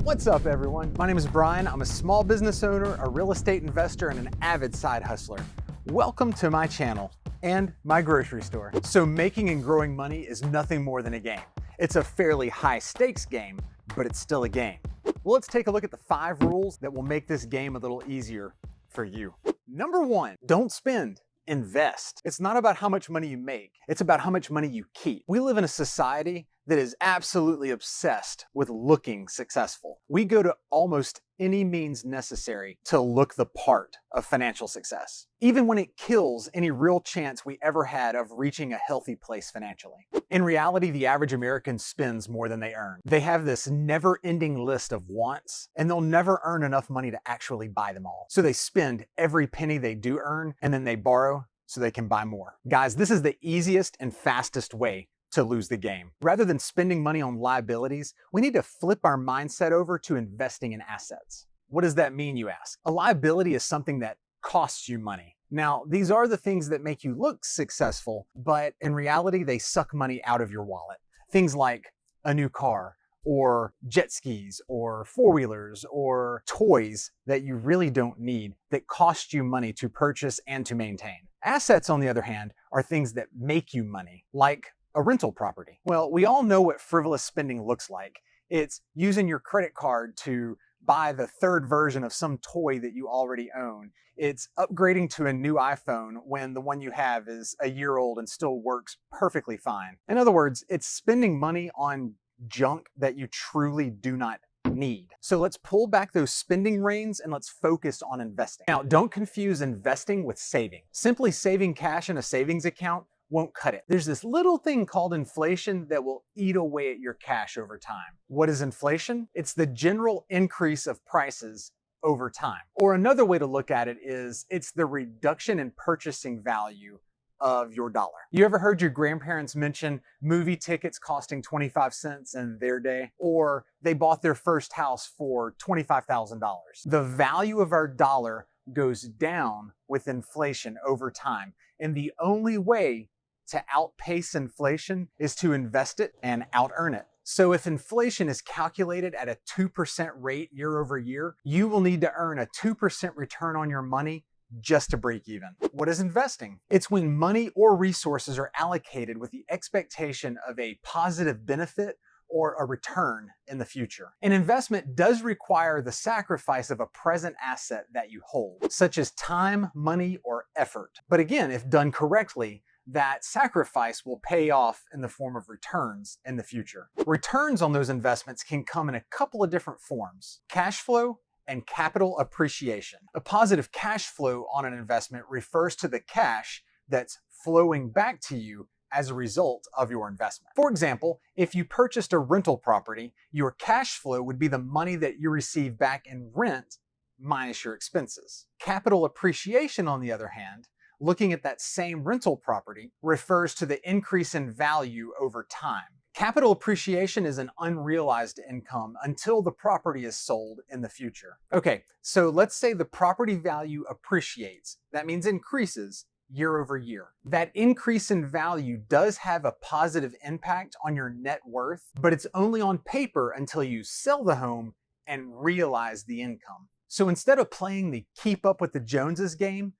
What's up, everyone? My name is Brian. I'm a small business owner, a real estate investor, and an avid side hustler. Welcome to my channel and my grocery store. So making and growing money is nothing more than a game. It's a fairly high stakes game, but it's still a game. Well, let's take a look at the 5 rules that will make this game a little easier for you. Number 1, don't spend. Invest. It's not about how much money you make, it's about how much money you keep. We live in a society that is absolutely obsessed with looking successful. We go to almost any means necessary to look the part of financial success, even when it kills any real chance we ever had of reaching a healthy place financially. In reality, the average American spends more than they earn. They have this never-ending list of wants, and they'll never earn enough money to actually buy them all. So they spend every penny they do earn, and then they borrow so they can buy more. Guys, this is the easiest and fastest way to lose the game. Rather than spending money on liabilities, we need to flip our mindset over to investing in assets. What does that mean, you ask? A liability is something that costs you money. Now, these are the things that make you look successful, but in reality, they suck money out of your wallet. Things like a new car, or jet skis, or four-wheelers, or toys that you really don't need that cost you money to purchase and to maintain. Assets, on the other hand, are things that make you money, like a rental property. Well, we all know what frivolous spending looks like. It's using your credit card to buy the 3rd version of some toy that you already own. It's upgrading to a new iPhone when the one you have is a year old and still works perfectly fine. In other words, it's spending money on junk that you truly do not need. So let's pull back those spending reins and let's focus on investing. Now, don't confuse investing with saving. Simply saving cash in a savings account won't cut it. There's this little thing called inflation that will eat away at your cash over time. What is inflation? It's the general increase of prices over time. Or another way to look at it is it's the reduction in purchasing value of your dollar. You ever heard your grandparents mention movie tickets costing 25 cents in their day? Or they bought their first house for $25,000. The value of our dollar goes down with inflation over time. And the only way to outpace inflation is to invest it and out-earn it. So if inflation is calculated at a 2% rate year over year, you will need to earn a 2% return on your money just to break even. What is investing? It's when money or resources are allocated with the expectation of a positive benefit or a return in the future. An investment does require the sacrifice of a present asset that you hold, such as time, money, or effort. But again, if done correctly, that sacrifice will pay off in the form of returns in the future. Returns on those investments can come in a couple of different forms: cash flow and capital appreciation. A positive cash flow on an investment refers to the cash that's flowing back to you as a result of your investment. For example, if you purchased a rental property, your cash flow would be the money that you receive back in rent minus your expenses. Capital appreciation, on the other hand, looking at that same rental property, refers to the increase in value over time. Capital appreciation is an unrealized income until the property is sold in the future. Okay, so let's say the property value appreciates. That means increases year over year. That increase in value does have a positive impact on your net worth, but it's only on paper until you sell the home and realize the income. So instead of playing the keep up with the Joneses game,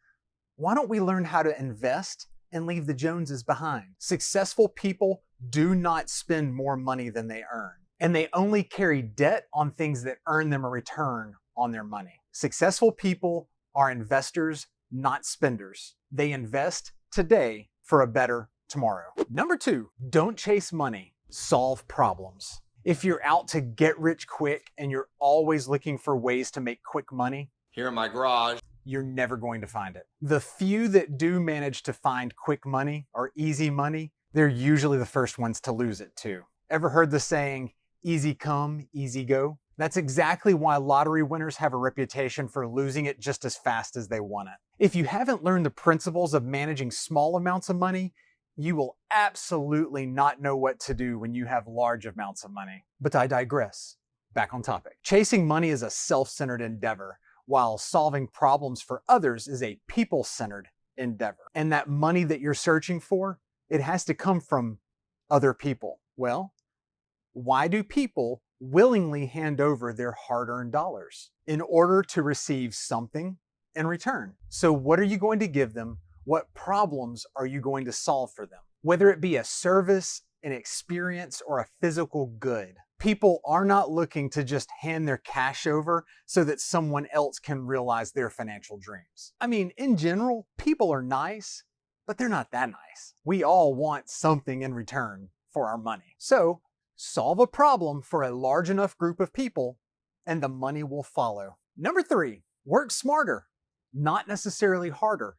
why don't we learn how to invest and leave the Joneses behind? Successful people do not spend more money than they earn, and they only carry debt on things that earn them a return on their money. Successful people are investors, not spenders. They invest today for a better tomorrow. Number 2, don't chase money, solve problems. If you're out to get rich quick and you're always looking for ways to make quick money, here in my garage, you're never going to find it. The few that do manage to find quick money or easy money, they're usually the first ones to lose it too. Ever heard the saying, easy come, easy go? That's exactly why lottery winners have a reputation for losing it just as fast as they won it. If you haven't learned the principles of managing small amounts of money, you will absolutely not know what to do when you have large amounts of money. But I digress. Back on topic. Chasing money is a self-centered endeavor, while solving problems for others is a people-centered endeavor. And that money that you're searching for, it has to come from other people. Well, why do people willingly hand over their hard-earned dollars in order to receive something in return. So what are you going to give them? What problems are you going to solve for them? Whether it be a service, an experience, or a physical good. People are not looking to just hand their cash over so that someone else can realize their financial dreams. I mean, in general, people are nice, but they're not that nice. We all want something in return for our money. So solve a problem for a large enough group of people and the money will follow. Number 3, work smarter, not necessarily harder,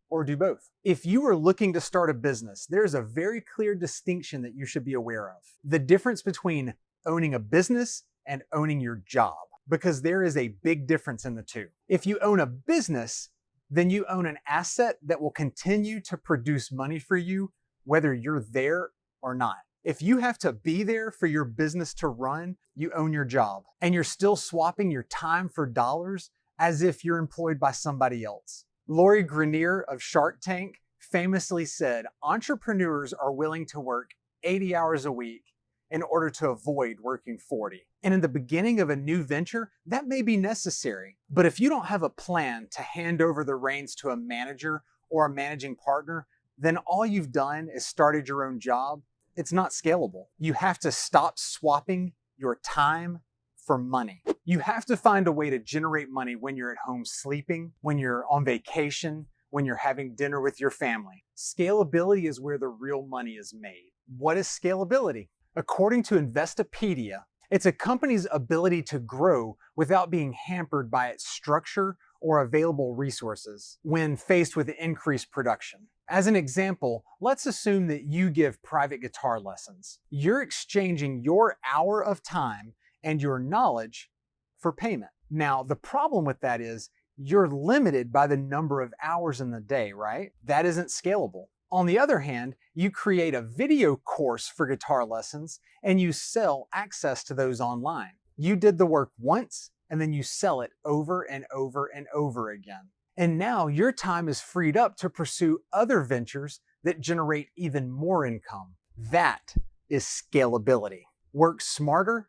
or do both. If you are looking to start a business, there's a very clear distinction that you should be aware of. The difference between owning a business and owning your job, because there is a big difference in the two. If you own a business, then you own an asset that will continue to produce money for you, whether you're there or not. If you have to be there for your business to run, you own your job, and you're still swapping your time for dollars as if you're employed by somebody else. Lori Greiner of Shark Tank famously said, entrepreneurs are willing to work 80 hours a week in order to avoid working 40. And in the beginning of a new venture, that may be necessary. But if you don't have a plan to hand over the reins to a manager or a managing partner, then all you've done is started your own job. It's not scalable. You have to stop swapping your time for money. You have to find a way to generate money when you're at home sleeping, when you're on vacation, when you're having dinner with your family. Scalability is where the real money is made. What is scalability? According to Investopedia, it's a company's ability to grow without being hampered by its structure or available resources when faced with increased production. As an example, let's assume that you give private guitar lessons. You're exchanging your hour of time and your knowledge for payment. Now, the problem with that is you're limited by the number of hours in the day, right? That isn't scalable. On the other hand, you create a video course for guitar lessons and you sell access to those online. You did the work once and then you sell it over and over and over again. And now your time is freed up to pursue other ventures that generate even more income. That is scalability. Work smarter,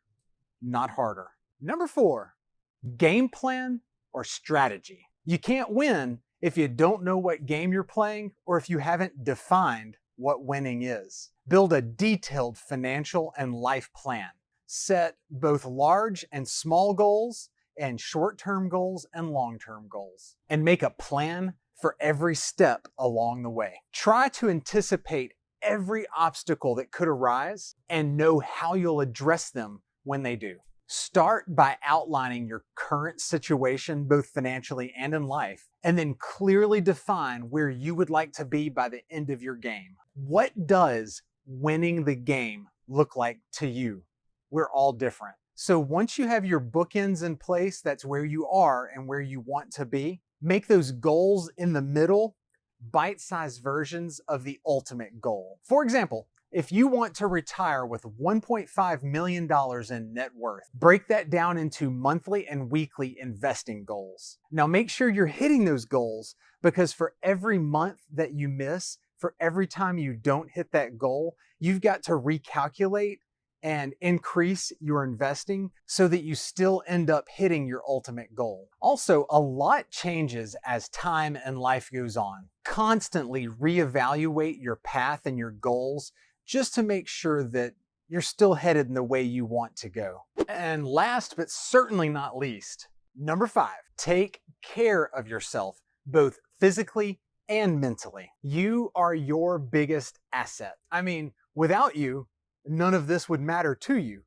not harder. Number 4, game plan or strategy. You can't win if you don't know what game you're playing or if you haven't defined what winning is. Build a detailed financial and life plan. Set both large and small goals and short-term goals and long-term goals. And make a plan for every step along the way. Try to anticipate every obstacle that could arise and know how you'll address them when they do. Start by outlining your current situation, both financially and in life, and then clearly define where you would like to be by the end of your game. What does winning the game look like to you? We're all different. So once you have your bookends in place, that's where you are and where you want to be, make those goals in the middle bite-sized versions of the ultimate goal. For example, if you want to retire with $1.5 million in net worth, break that down into monthly and weekly investing goals. Now make sure you're hitting those goals, because for every month that you miss, for every time you don't hit that goal, you've got to recalculate and increase your investing so that you still end up hitting your ultimate goal. Also, a lot changes as time and life goes on. Constantly reevaluate your path and your goals just to make sure that you're still headed in the way you want to go. And last but certainly not least, number 5, take care of yourself, both physically and mentally. You are your biggest asset. I mean, without you, none of this would matter to you.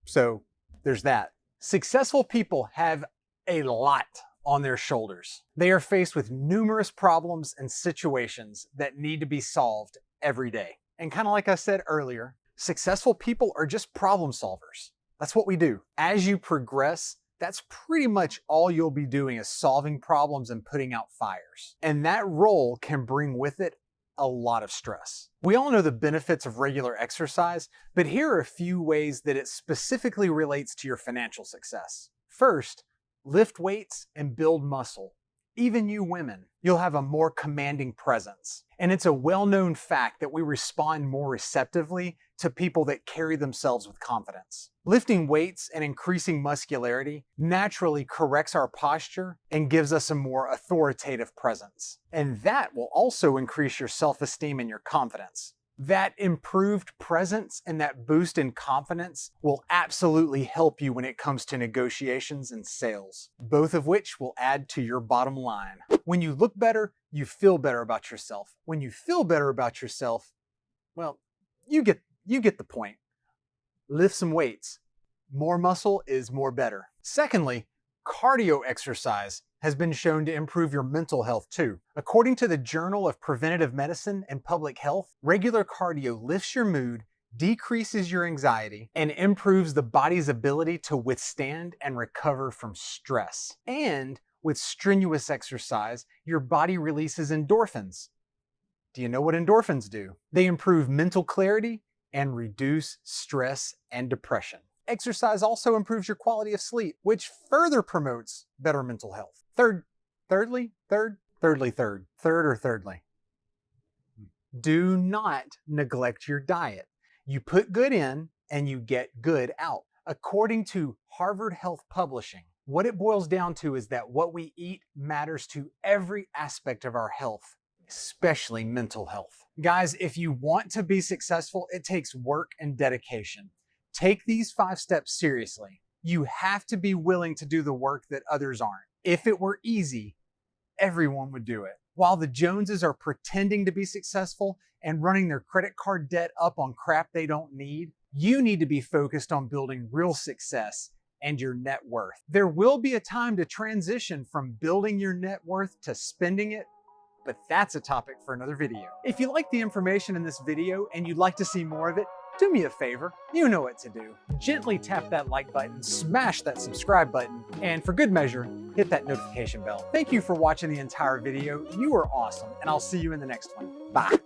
So there's that. Successful people have a lot on their shoulders. They are faced with numerous problems and situations that need to be solved every day. And kind of like I said earlier, successful people are just problem solvers. That's what we do. As you progress, that's pretty much all you'll be doing, is solving problems and putting out fires. And that role can bring with it a lot of stress. We all know the benefits of regular exercise, but here are a few ways that it specifically relates to your financial success. First, lift weights and build muscle. Even you women, you'll have a more commanding presence. And it's a well-known fact that we respond more receptively to people that carry themselves with confidence. Lifting weights and increasing muscularity naturally corrects our posture and gives us a more authoritative presence. And that will also increase your self-esteem and your confidence. That improved presence and that boost in confidence will absolutely help you when it comes to negotiations and sales, both of which will add to your bottom line. When you look better, you feel better about yourself. When you feel better about yourself, well, you get the point. Lift some weights. More muscle is more better. Secondly, cardio exercise has been shown to improve your mental health too. According to the Journal of Preventive Medicine and Public Health, regular cardio lifts your mood, decreases your anxiety, and improves the body's ability to withstand and recover from stress. And with strenuous exercise, your body releases endorphins. Do you know what endorphins do? They improve mental clarity and reduce stress and depression. Exercise also improves your quality of sleep, which further promotes better mental health. Thirdly. Do not neglect your diet. You put good in and you get good out. According to Harvard Health Publishing, what it boils down to is that what we eat matters to every aspect of our health, especially mental health. Guys, if you want to be successful, it takes work and dedication. Take these 5 steps seriously. You have to be willing to do the work that others aren't. If it were easy, everyone would do it. While the Joneses are pretending to be successful and running their credit card debt up on crap they don't need, you need to be focused on building real success and your net worth. There will be a time to transition from building your net worth to spending it, but that's a topic for another video. If you like the information in this video and you'd like to see more of it, do me a favor, you know what to do. Gently tap that like button, smash that subscribe button, and for good measure, hit that notification bell. Thank you for watching the entire video. You are awesome, and I'll see you in the next one. Bye.